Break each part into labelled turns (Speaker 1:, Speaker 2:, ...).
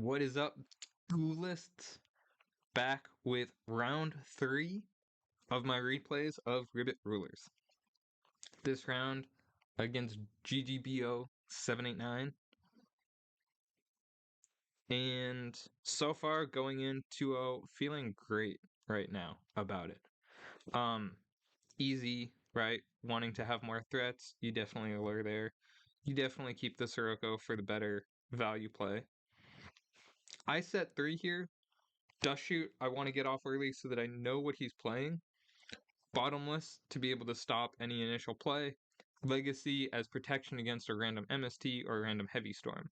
Speaker 1: What is up, duelists? Back with round 3 of my replays of RBET Rulers. This round against GGBO 789. And so far going in 2-0, feeling great right now about it. Easy, right? Wanting to have more threats, you definitely allure there. You definitely keep the Sirocco for the better value play. I set 3 here. Dust Shoot, I want to get off early so that I know what he's playing. Bottomless, to be able to stop any initial play. Legacy as protection against a random MST or a random Heavy Storm.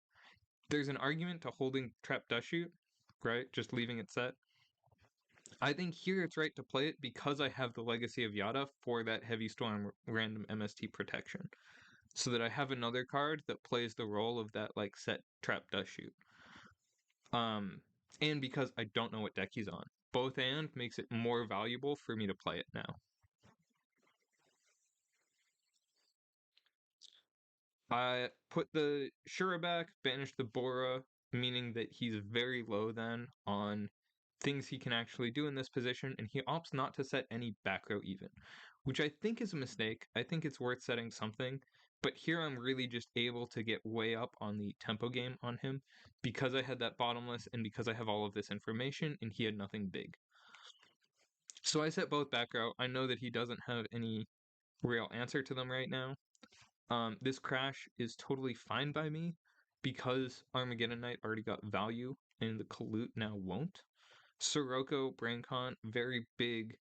Speaker 1: There's an argument to holding Trap Dust Shoot, right? Just leaving it set. I think here it's right to play it because I have the Legacy of Yada for that Heavy Storm random MST protection. So that I have another card that plays the role of that like set Trap Dust Shoot. And because I don't know what deck he's on. Both and makes it more valuable for me to play it now. I put the Shura back, banished the Bora, meaning that he's very low then on things he can actually do in this position, and he opts not to set any back row even, which I think is a mistake. I think it's worth setting something, but here I'm really just able to get way up on the tempo game on him because I had that bottomless and because I have all of this information and he had nothing big. So I set both back row. I know that he doesn't have any real answer to them right now. This crash is totally fine by me because Armageddon Knight already got value and the Kalut now won't. Sirocco, Braincon, very big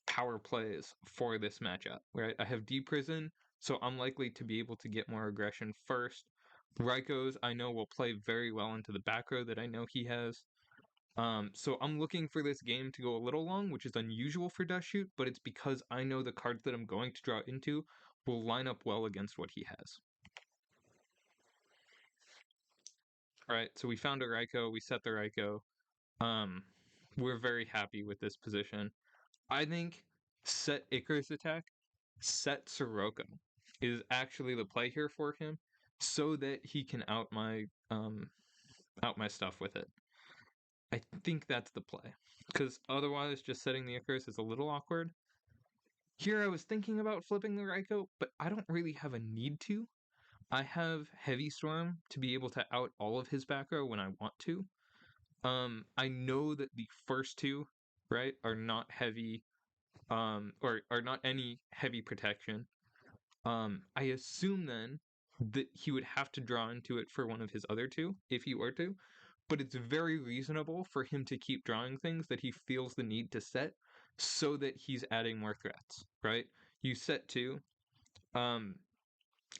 Speaker 1: power plays for this matchup, right? I have Deep Prison, so I'm likely to be able to get more aggression first. Raikou, I know, will play very well into the back row that I know he has. So I'm looking for this game to go a little long, which is unusual for Dust Shoot, but it's because I know the cards that I'm going to draw into will line up well against what he has. Alright, so we found a Raikou, we set the Raikou. We're very happy with this position. I think set Icarus attack, set Sirocco is actually the play here for him, so that he can out my stuff with it. I think that's the play, because otherwise just setting the Icarus is a little awkward. Here I was thinking about flipping the Raikou, but I don't really have a need to. I have Heavy Storm to be able to out all of his back row when I want to. I know that the first two, right, are not heavy, or are not any heavy protection. I assume then that he would have to draw into it for one of his other two, if he were to, but it's very reasonable for him to keep drawing things that he feels the need to set so that he's adding more threats, right? You set two, they're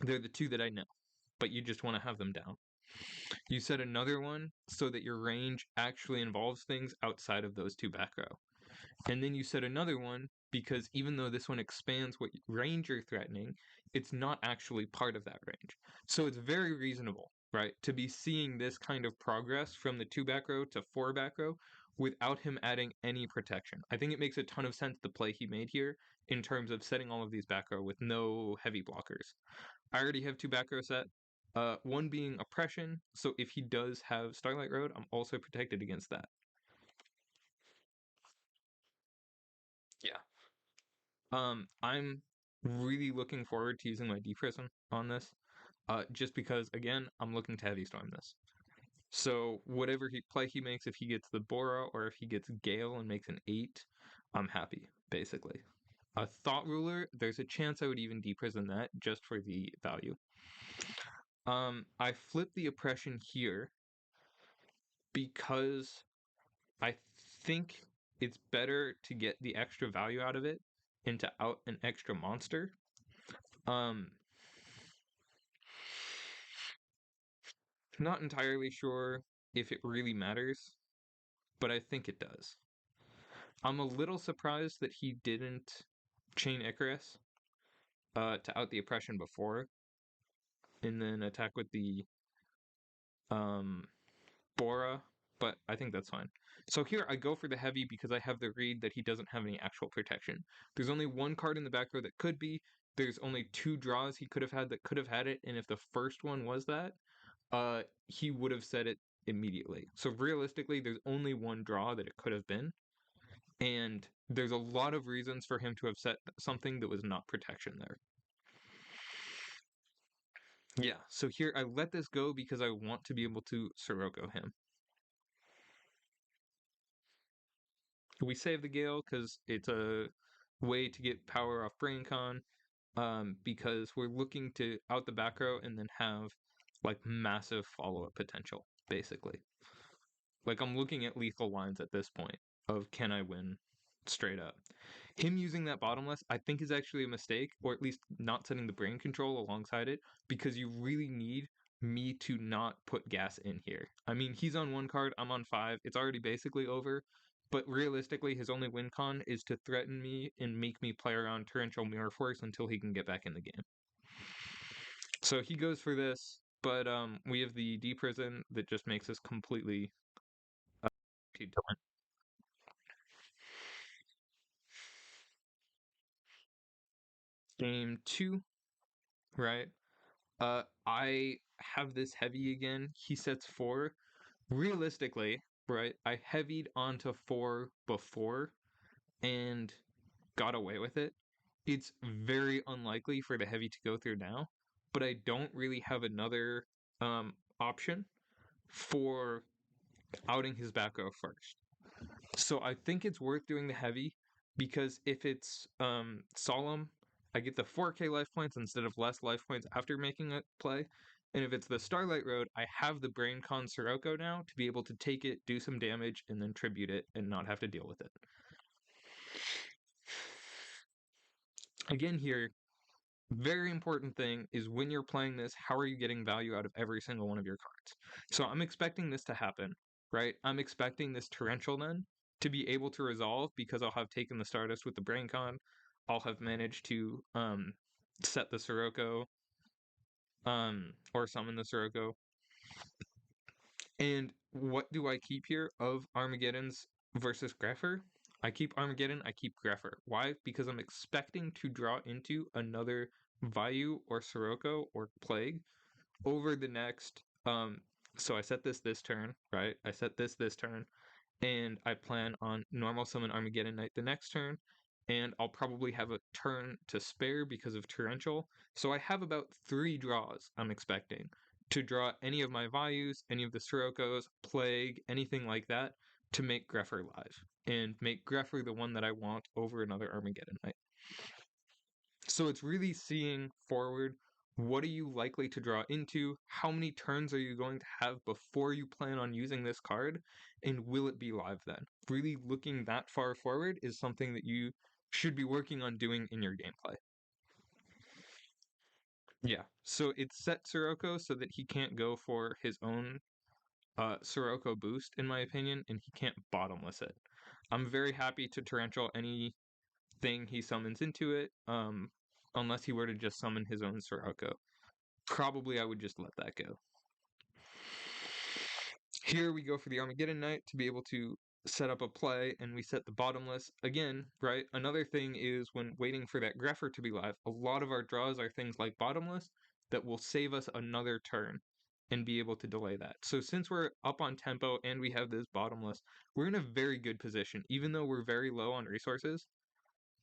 Speaker 1: the two that I know, but you just want to have them down. You set another one so that your range actually involves things outside of those two back row. And then you set another one because even though this one expands what range you're threatening, it's not actually part of that range. So it's very reasonable, right, to be seeing this kind of progress from the 2 back row to 4 back row without him adding any protection. I think it makes a ton of sense the play he made here in terms of setting all of these back row with no heavy blockers. I already have 2 back row set. One being Oppression, so if he does have Starlight Road, I'm also protected against that. Yeah. I'm really looking forward to using my Deep Prison on this, just because, again, I'm looking to Heavy Storm this. So whatever play he makes, if he gets the Bora or if he gets Gale and makes an 8, I'm happy, basically. A Thought Ruler, there's a chance I would even Deep Prison that just for the value. I flip the Oppression here because I think it's better to get the extra value out of it and to out an extra monster. Not entirely sure if it really matters, but I think it does. I'm a little surprised that he didn't chain Icarus to out the Oppression before, and then attack with the Bora, but I think that's fine. So here I go for the heavy because I have the read that he doesn't have any actual protection. There's only one card in the back row that could be. There's only 2 draws he could have had that could have had it, and if the first one was that, he would have said it immediately. So realistically, there's only one draw that it could have been, and there's a lot of reasons for him to have set something that was not protection there. Yeah, so here I let this go because I want to be able to Sirocco him. We save the Gale because it's a way to get power off Brain Con, because we're looking to out the back row and then have like massive follow-up potential, basically. Like I'm looking at lethal lines at this point of can I win straight up. Him using that bottomless, I think is actually a mistake, or at least not setting the brain control alongside it, because you really need me to not put gas in here. I mean, he's on 1 card, I'm on 5, it's already basically over, but realistically, his only win con is to threaten me and make me play around Torrential Mirror Force until he can get back in the game. So he goes for this, but we have the D prison that just makes us completely game 2, right? I have this heavy again. He sets 4. Realistically, right? I heavied onto 4 before and got away with it. It's very unlikely for the heavy to go through now, but I don't really have another option for outing his back row first. So I think it's worth doing the heavy because if it's solemn, I get the 4k life points instead of less life points after making a play. And if it's the Starlight Road, I have the Brain Con Sirocco now to be able to take it, do some damage, and then tribute it and not have to deal with it. Again here, very important thing is when you're playing this, how are you getting value out of every single one of your cards? So I'm expecting this to happen, right? I'm expecting this Torrential then to be able to resolve because I'll have taken the Stardust with the Brain Con. I'll have managed to set the Sirocco or summon the Sirocco. And what do I keep here of Armageddon's versus Greffer? I keep Armageddon, I keep Greffer. Why? Because I'm expecting to draw into another Vayu or Sirocco or Plague over the next so I set this turn, right? I set this turn, and I plan on normal summon Armageddon Knight the next turn, and I'll probably have a turn to spare because of Torrential. So I have about 3 draws I'm expecting to draw any of my Vayus, any of the Siroccos, Plague, anything like that, to make Greffer live, and make Greffer the one that I want over another Armageddon Knight. So it's really seeing forward, what are you likely to draw into? How many turns are you going to have before you plan on using this card? And will it be live then? Really looking that far forward is something that you should be working on doing in your gameplay. Yeah, so it's set Sirocco so that he can't go for his own Sirocco boost, in my opinion, and he can't bottomless it. I'm very happy to Torrential anything he summons into it, unless he were to just summon his own Sirocco. Probably I would just let that go. Here we go for the Armageddon Knight to be able to set up a play, and we set the bottomless. Again, right, another thing is when waiting for that Greffer to be live, a lot of our draws are things like bottomless that will save us another turn and be able to delay that. So since we're up on tempo and we have this bottomless, we're in a very good position, even though we're very low on resources.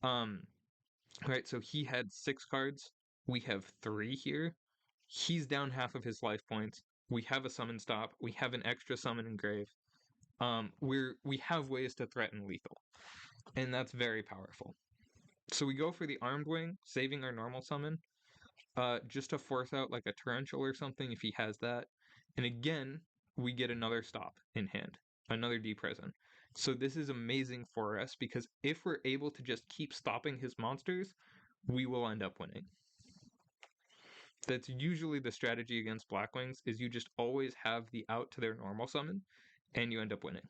Speaker 1: Right, so he had 6 cards. We have 3 here. He's down half of his life points. We have a summon stop. We have an extra summon engrave. We have ways to threaten lethal, and that's very powerful. So we go for the armed wing, saving our normal summon, just to force out like a torrential or something if he has that. And again, we get another stop in hand, another D prison. So this is amazing for us because if we're able to just keep stopping his monsters, we will end up winning. That's usually the strategy against Blackwings, is you just always have the out to their normal summon, and you end up winning.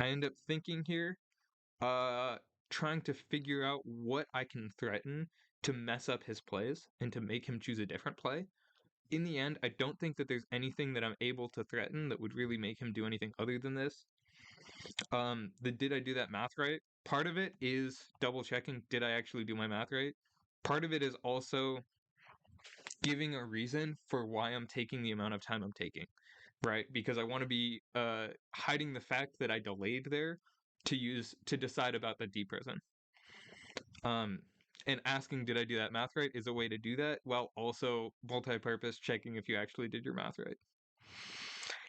Speaker 1: I end up thinking here, trying to figure out what I can threaten to mess up his plays and to make him choose a different play. In the end, I don't think that there's anything that I'm able to threaten that would really make him do anything other than this. Did I do that math right? Part of it is double checking, did I actually do my math right? Part of it is also giving a reason for why I'm taking the amount of time I'm taking, right? Because I want to be hiding the fact that I delayed there to decide about the deprison. Um, and asking, did I do that math right, is a way to do that, while also multi-purpose checking if you actually did your math right.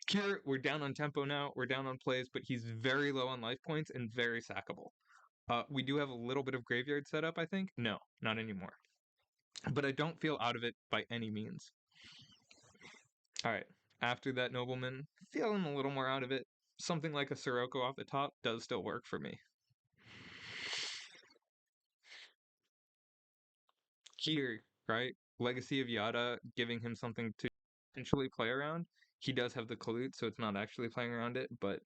Speaker 1: Here, we're down on tempo now, we're down on plays, but he's very low on life points and very sackable. We do have a little bit of graveyard setup, I think. No, not anymore. But I don't feel out of it by any means. All right, after that nobleman, feeling a little more out of it. Something like a Sirocco off the top does still work for me. Here, right, Legacy of Yada giving him something to potentially play around. He does have the Kalut, so it's not actually playing around it, but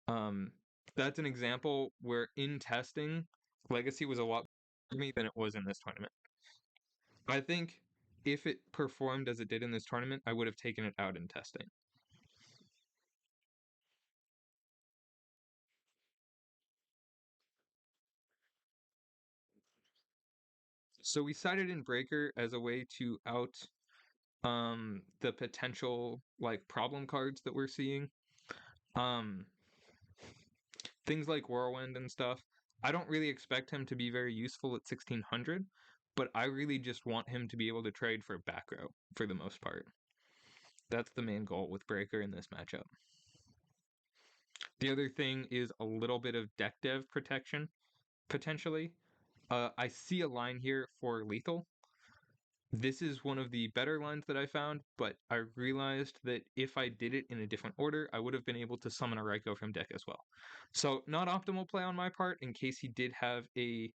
Speaker 1: um, that's an example where in testing, Legacy was a lot better for me than it was in this tournament. I think if it performed as it did in this tournament, I would have taken it out in testing. So we cited in Breaker as a way to out the potential like problem cards that we're seeing. Um things like Whirlwind and stuff. I don't really expect him to be very useful at 1600, but I really just want him to be able to trade for back row for the most part. That's the main goal with Breaker in this matchup. The other thing is a little bit of deck dev protection, potentially. I see a line here for lethal. This is one of the better lines that I found, but I realized that if I did it in a different order, I would have been able to summon a Raikou from deck as well. So not optimal play on my part in case he did have a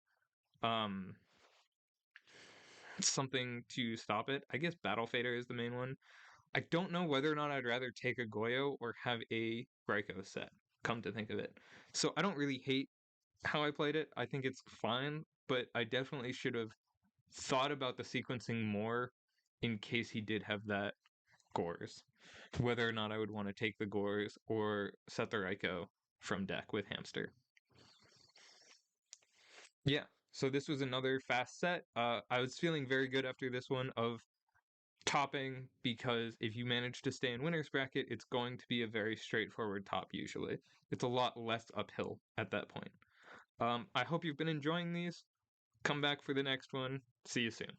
Speaker 1: um something to stop it. I guess Battle Fader is the main one. I don't know whether or not I'd rather take a Goyo or have a Raikou set, come to think of it. So I don't really hate how I played it. I think it's fine, but I definitely should have thought about the sequencing more in case he did have that Gores. Whether or not I would want to take the Gores or set the Raikou from deck with Hamster. Yeah, so this was another fast set. I was feeling very good after this one of topping because if you manage to stay in winner's bracket, it's going to be a very straightforward top usually. It's a lot less uphill at that point. I hope you've been enjoying these. Come back for the next one. See you soon.